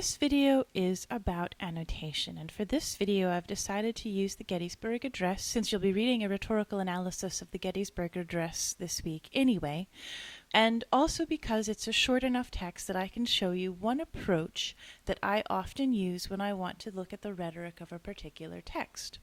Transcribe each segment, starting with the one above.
This video is about annotation, and for this video I've decided to use the Gettysburg Address, since you'll be reading a rhetorical analysis of the Gettysburg Address this week anyway, and also because it's a short enough text that I can show you one approach that I often use when I want to look at the rhetoric of a particular text.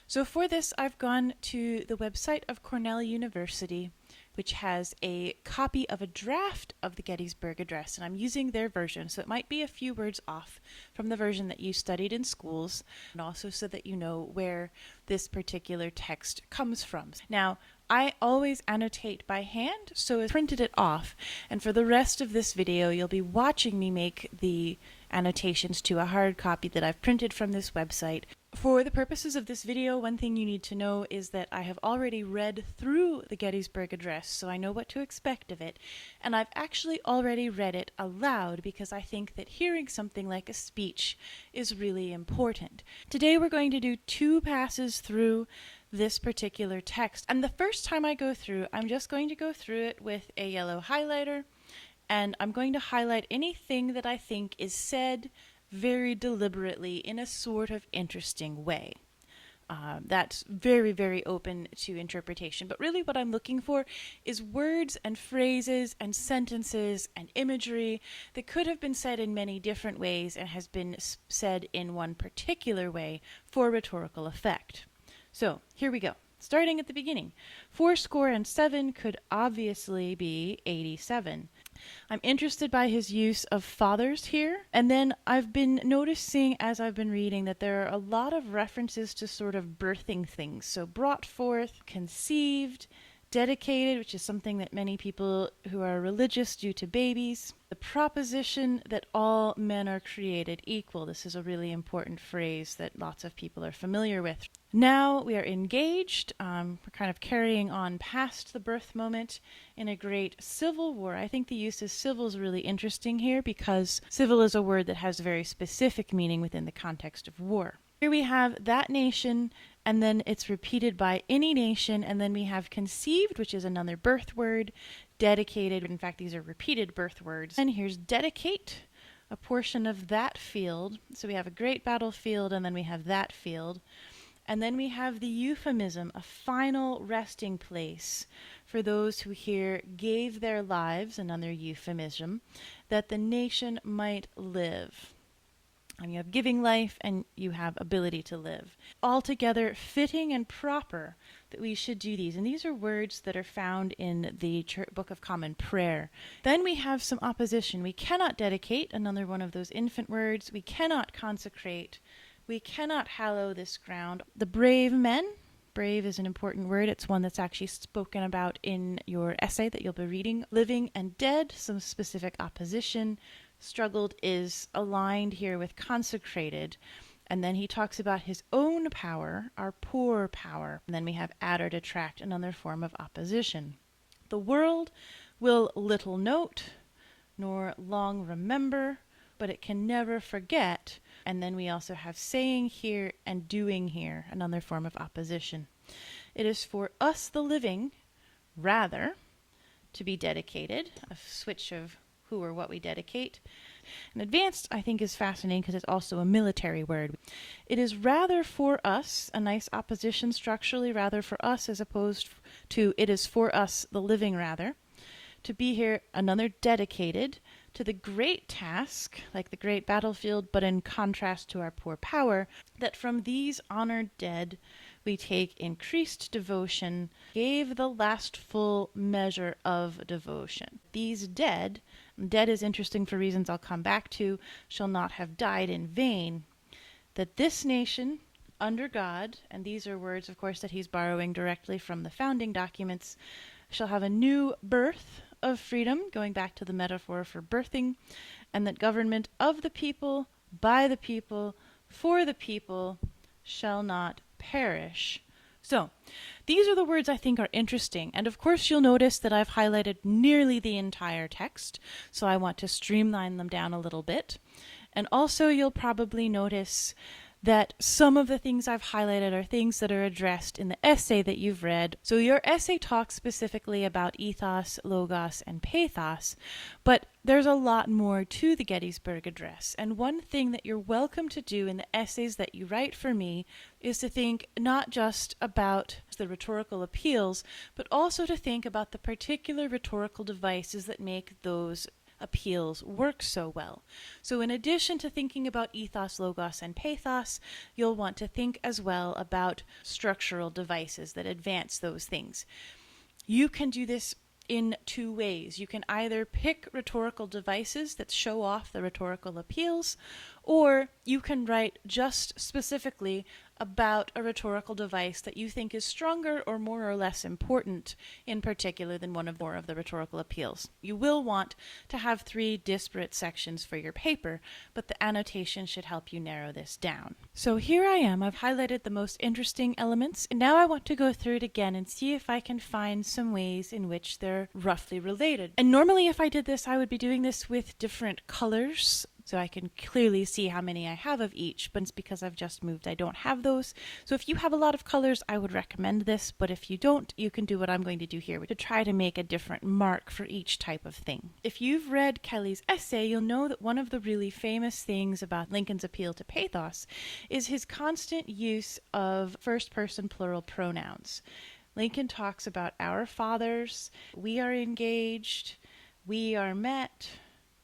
So for this, I've gone to the website of Cornell University, which has a copy of a draft of the Gettysburg Address, and I'm using their version, so it might be a few words off from the version that you studied in schools, and also so that you know where this particular text comes from. Now, I always annotate by hand, so I printed it off, and for the rest of this video, you'll be watching me make the annotations to a hard copy that I've printed from this website. For the purposes of this video, one thing you need to know is that I have already read through the Gettysburg Address, so I know what to expect of it, and I've actually already read it aloud because I think that hearing something like a speech is really important. Today we're going to do two passes through this particular text, and the first time I go through, I'm just going to go through it with a yellow highlighter, and I'm going to highlight anything that I think is said very deliberately in a sort of interesting way. That's very, very open to interpretation, but really what I'm looking for is words and phrases and sentences and imagery that could have been said in many different ways and has been said in one particular way for rhetorical effect. So here we go. Starting at the beginning, 7 could obviously be 87. I'm interested by his use of fathers here, and then I've been noticing as I've been reading that there are a lot of references to sort of birthing things. So brought forth, conceived, dedicated, which is something that many people who are religious do to babies. The proposition that all men are created equal. This is a really important phrase that lots of people are familiar with. Now we are engaged. We're kind of carrying on past the birth moment in a great civil war. I think the use of civil is really interesting here because civil is a word that has very specific meaning within the context of war. Here we have that nation, and then it's repeated by any nation, and then we have conceived, which is another birth word, dedicated, in fact these are repeated birth words, and here's dedicate, a portion of that field, so we have a great battlefield and then we have that field, and then we have the euphemism, a final resting place for those who here gave their lives, another euphemism, that the nation might live. And you have giving life and you have ability to live. Altogether fitting and proper that we should do these. And these are words that are found in the Book of Common Prayer. Then we have some opposition. We cannot dedicate, another one of those infant words. We cannot consecrate. We cannot hallow this ground. The brave men. Brave is an important word. It's one that's actually spoken about in your essay that you'll be reading. Living and dead, some specific opposition. Struggled is aligned here with consecrated. And then he talks about his own power, our poor power. And then we have add or detract, another form of opposition. The world will little note, nor long remember, but it can never forget. And then we also have saying here and doing here, another form of opposition. It is for us the living, rather, to be dedicated, a switch of who or what we dedicate. And advanced, I think, is fascinating because it's also a military word. It is rather for us, a nice opposition structurally, rather for us as opposed to it is for us, the living rather. To be here, another dedicated to the great task, like the great battlefield, but in contrast to our poor power, that from these honored dead we take increased devotion, gave the last full measure of devotion. These dead is interesting for reasons I'll come back to, shall not have died in vain, that this nation, under God, and these are words, of course, that he's borrowing directly from the founding documents, shall have a new birth of freedom, going back to the metaphor for birthing, and that government of the people, by the people, for the people, shall not perish. So, these are the words I think are interesting, and of course you'll notice that I've highlighted nearly the entire text, so I want to streamline them down a little bit. And also you'll probably notice that some of the things I've highlighted are things that are addressed in the essay that you've read. So your essay talks specifically about ethos, logos, and pathos, but there's a lot more to the Gettysburg Address, and one thing that you're welcome to do in the essays that you write for me is to think not just about the rhetorical appeals, but also to think about the particular rhetorical devices that make those appeals work so well. So in addition to thinking about ethos, logos, and pathos, you'll want to think as well about structural devices that advance those things. You can do this in two ways. You can either pick rhetorical devices that show off the rhetorical appeals, or you can write just specifically about a rhetorical device that you think is stronger or more or less important in particular than one of more of the rhetorical appeals. You will want to have 3 disparate sections for your paper, but the annotation should help you narrow this down. So here I am. I've highlighted the most interesting elements, and now I want to go through it again and see if I can find some ways in which they're roughly related. And normally if I did this, I would be doing this with different colors, so I can clearly see how many I have of each, but it's because I've just moved, I don't have those. So if you have a lot of colors, I would recommend this, but if you don't, you can do what I'm going to do here, to try to make a different mark for each type of thing. If you've read Kelly's essay, you'll know that one of the really famous things about Lincoln's appeal to pathos is his constant use of first-person plural pronouns. Lincoln talks about our fathers, we are engaged, we are met,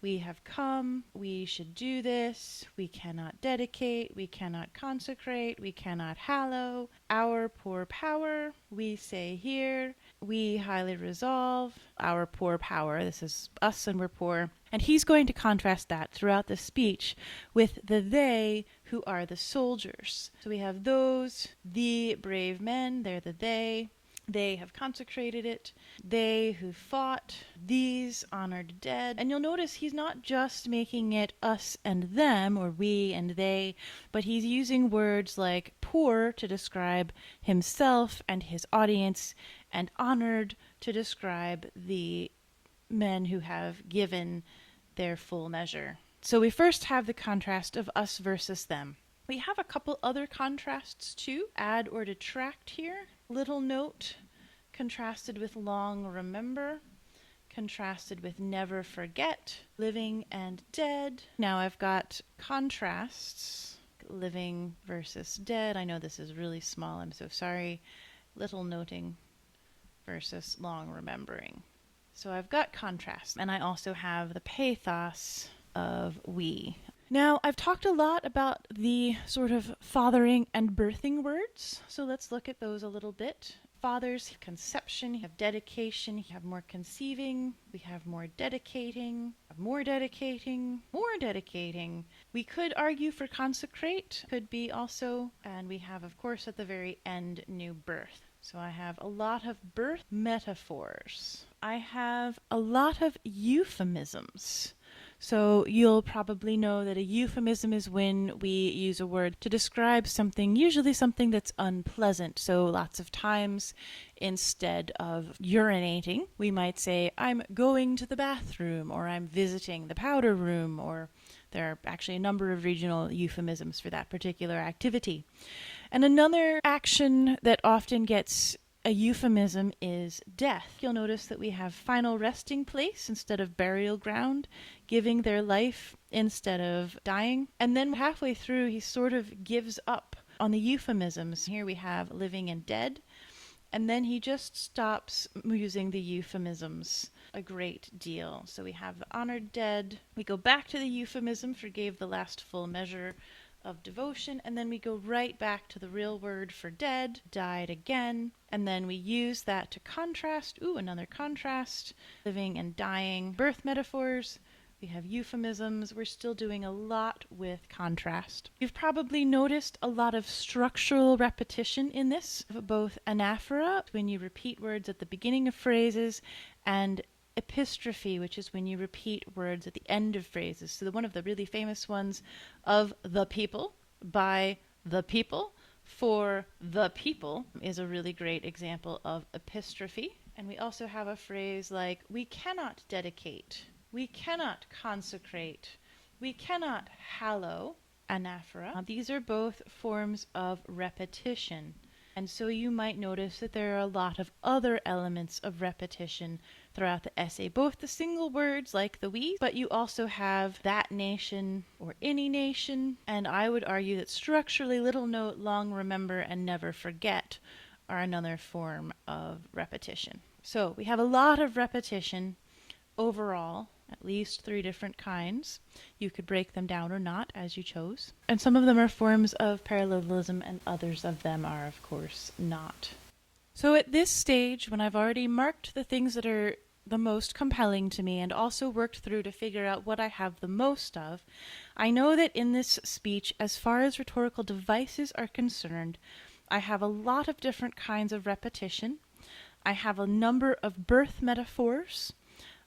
we have come, we should do this, we cannot dedicate, we cannot consecrate, we cannot hallow, our poor power, we say here, we highly resolve, our poor power, this is us and we're poor. And he's going to contrast that throughout the speech with the they who are the soldiers. So we have those, the brave men, they're the they have consecrated it, they who fought, these honored dead. And you'll notice he's not just making it us and them, or we and they, but he's using words like poor to describe himself and his audience, and honored to describe the men who have given their full measure. So we first have the contrast of us versus them. We have a couple other contrasts too, add or detract here. Little note, contrasted with long remember, contrasted with never forget, living and dead. Now I've got contrasts, living versus dead. I know this is really small, I'm so sorry. Little noting versus long remembering. So I've got contrast, and I also have the pathos of we. Now, I've talked a lot about the sort of fathering and birthing words, so let's look at those a little bit. Fathers, conception, you have dedication, you have more conceiving, we have more dedicating, more dedicating, more dedicating. We could argue for consecrate, could be also, and we have, of course, at the very end, new birth. So I have a lot of birth metaphors. I have a lot of euphemisms. So you'll probably know that a euphemism is when we use a word to describe something, usually something that's unpleasant. So lots of times, instead of urinating, we might say, I'm going to the bathroom, or I'm visiting the powder room, or there are actually a number of regional euphemisms for that particular activity. And another action that often gets a euphemism is death. You'll notice that we have final resting place instead of burial ground, giving their life instead of dying. And then halfway through, he sort of gives up on the euphemisms. Here we have living and dead. And then he just stops using the euphemisms a great deal. So we have the honored dead. We go back to the euphemism, forgave the last full measure of devotion, and then we go right back to the real word for dead, died again, and then we use that to contrast, another contrast, living and dying, birth metaphors, we have euphemisms, we're still doing a lot with contrast. You've probably noticed a lot of structural repetition in this, both anaphora, when you repeat words at the beginning of phrases, and epistrophe, which is when you repeat words at the end of phrases. So one of the really famous ones of the people, by the people, for the people is a really great example of epistrophe. And we also have a phrase like, we cannot dedicate, we cannot consecrate, we cannot hallow, anaphora. These are both forms of repetition. And so you might notice that there are a lot of other elements of repetition throughout the essay, both the single words like the we, but you also have that nation or any nation, and I would argue that structurally little note, long remember, and never forget are another form of repetition. So we have a lot of repetition overall, at least 3 different kinds. You could break them down or not as you chose. And some of them are forms of parallelism and others of them are, of course, not. So at this stage, when I've already marked the things that are the most compelling to me and also worked through to figure out what I have the most of, I know that in this speech, as far as rhetorical devices are concerned, I have a lot of different kinds of repetition. I have a number of birth metaphors.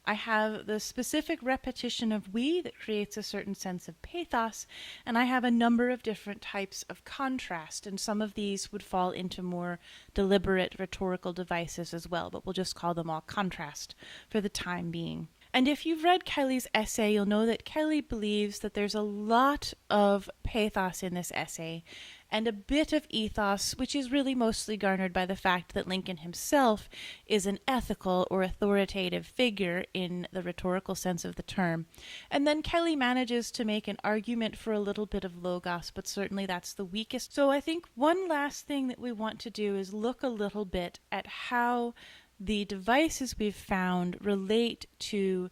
I have the specific repetition of we that creates a certain sense of pathos, and I have a number of different types of contrast, and some of these would fall into more deliberate rhetorical devices as well, but we'll just call them all contrast for the time being. And if you've read Kelly's essay, you'll know that Kelly believes that there's a lot of pathos in this essay and a bit of ethos, which is really mostly garnered by the fact that Lincoln himself is an ethical or authoritative figure in the rhetorical sense of the term. And then Kelly manages to make an argument for a little bit of logos, but certainly that's the weakest. So I think one last thing that we want to do is look a little bit at how the devices we've found relate to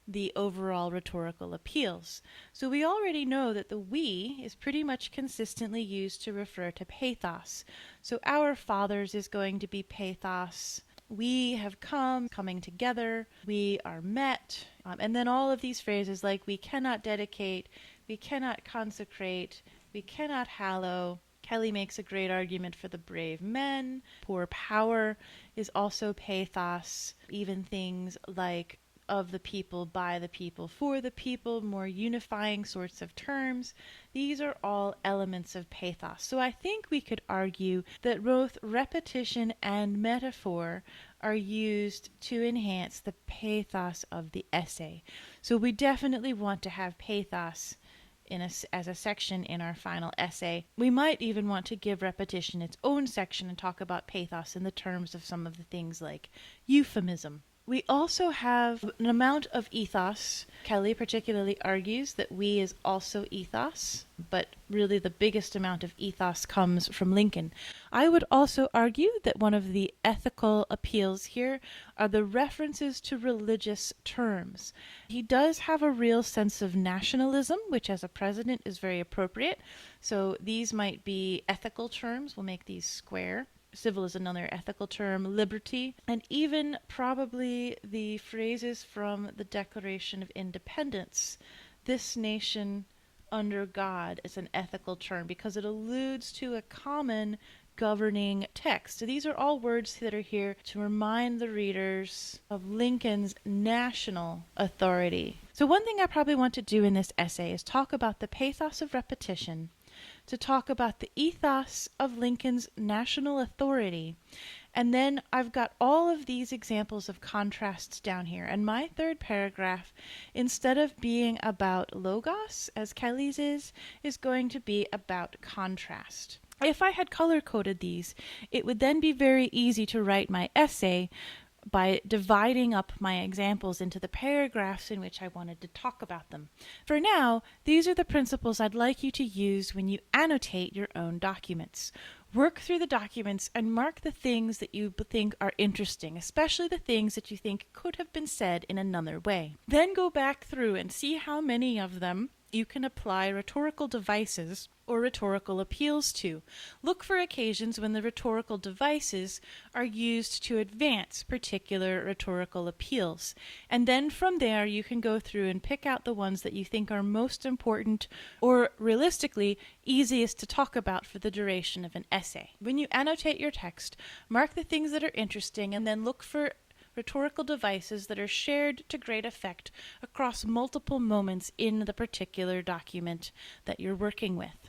the overall rhetorical appeals. So we already know that the we is pretty much consistently used to refer to pathos. So our fathers is going to be pathos. We have come, coming together. We are met. And then all of these phrases like we cannot dedicate, we cannot consecrate, we cannot hallow. Kelly makes a great argument for the brave men. Poor power is also pathos. Even things like of the people, by the people, for the people, more unifying sorts of terms. These are all elements of pathos. So I think we could argue that both repetition and metaphor are used to enhance the pathos of the essay. So we definitely want to have pathos as a section in our final essay. We might even want to give repetition its own section and talk about pathos in the terms of some of the things like euphemism. We also have an amount of ethos. Kelly particularly argues that we is also ethos, but really the biggest amount of ethos comes from Lincoln. I would also argue that one of the ethical appeals here are the references to religious terms. He does have a real sense of nationalism, which as a president is very appropriate. So these might be ethical terms. We'll make these square. Civil is another ethical term, liberty, and even probably the phrases from the Declaration of Independence. This nation under God is an ethical term because it alludes to a common governing text. So these are all words that are here to remind the readers of Lincoln's national authority. So one thing I probably want to do in this essay is talk about the pathos of repetition, to talk about the ethos of Lincoln's national authority. And then I've got all of these examples of contrasts down here. And my third paragraph, instead of being about logos, as Kelly's is going to be about contrast. If I had color-coded these, it would then be very easy to write my essay by dividing up my examples into the paragraphs in which I wanted to talk about them. For now, these are the principles I'd like you to use when you annotate your own documents. Work through the documents and mark the things that you think are interesting, especially the things that you think could have been said in another way. Then go back through and see how many of them you can apply rhetorical devices or rhetorical appeals to. Look for occasions when the rhetorical devices are used to advance particular rhetorical appeals. And then from there you can go through and pick out the ones that you think are most important or realistically easiest to talk about for the duration of an essay. When you annotate your text, mark the things that are interesting and then look for rhetorical devices that are shared to great effect across multiple moments in the particular document that you're working with.